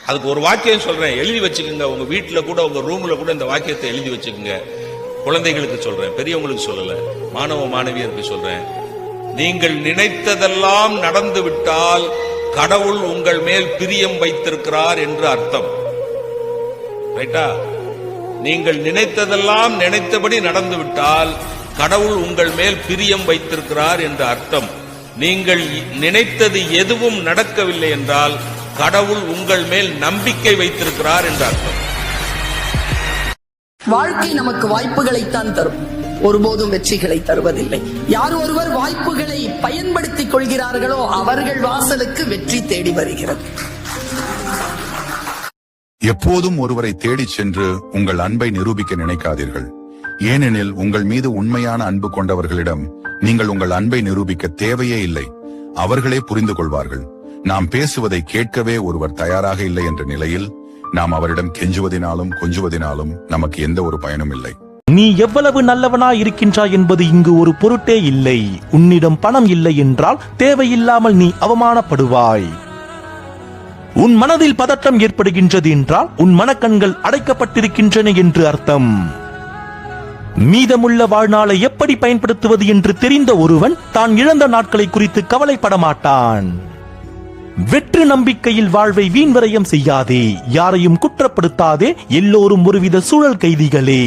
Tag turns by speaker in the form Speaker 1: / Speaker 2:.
Speaker 1: அதுக்கு ஒரு வாக்கியம் சொல்றேன், எழுதி வச்சுக்கோங்க. உங்க வீட்டுல கூட உங்க ரூம்ல கூட இந்த வாக்கியத்தை எழுதி வச்சுக்கோங்க. குழந்தைகளுக்கு சொல்றேன், பெரியவங்களுக்கு சொல்லல, மாணவ மாணவியருக்கு சொல்றேன். நீங்கள் நினைத்ததெல்லாம் நடந்து விட்டால் கடவுள் உங்கள் மேல் பிரியம் வைத்திருக்கிறார் என்று அர்த்தம். ரைட்டா? நீங்கள் நினைத்ததெல்லாம் நினைத்தபடி நடந்து விட்டால் கடவுள் உங்கள் மேல் பிரியம் வைத்திருக்கிறார் என்று அர்த்தம். நீங்கள் நினைத்தது எதுவும் நடக்கவில்லை என்றால் கடவுள் உங்கள் மேல் நம்பிக்கை வைத்திருக்கிறார் என்று அர்த்தம்.
Speaker 2: வாழ்க்கை நமக்கு வாய்ப்புகளைத்தான் தரும், ஒருபோதும் வெற்றிகளை தருவதில்லை. யார் ஒருவர் வாய்ப்புகளை பயன்படுத்திக் கொள்கிறார்களோ அவர்கள் வாசலுக்கு வெற்றி தேடி வருகிறது.
Speaker 3: எப்போதும் ஒருவரை தேடிச் சென்று உங்கள் அன்பை நிரூபிக்க நினைக்காதீர்கள். ஏனெனில் உங்கள் மீது உண்மையான அன்பு கொண்டவர்களிடம் நீங்கள் உங்கள் அன்பை நிரூபிக்க தேவையே இல்லை. அவர்களே புரிந்து கொள்வார்கள். நாம் பேசுவதை கேட்கவே ஒருவர் தயாராக இல்லை என்ற நிலையில் நாம் அவரிடம் கெஞ்சுவதினாலும் கொஞ்சுவதினாலும் நமக்கு எந்த ஒரு பயனும் இல்லை.
Speaker 4: நீ எவ்வளவு நல்லவனாய் இருக்கின்றாய் என்பது இங்கு ஒரு பொருட்டே இல்லை. உன்னிடம் பணம் இல்லை என்றால் தேவையில்லாமல் நீ அவமானப்படுவாய். உன் மனதில் பதட்டம் ஏற்படுகின்றது என்றால் உன் மனக்கண்கள் அடைக்கப்பட்டிருக்கின்றன என்று அர்த்தம். மீதமுள்ள வாழ்நாளை எப்படி பயன்படுத்துவது என்று தெரிந்த ஒருவன் தான் இழந்த நாட்களை குறித்து கவலைப்பட மாட்டான். வெற்று நம்பிக்கையில் வாழ்வை வீண்வரையம் செய்யாதே. யாரையும் குற்றப்படுத்தாதே. எல்லோரும் ஒருவித சூழல் கைதிகளே.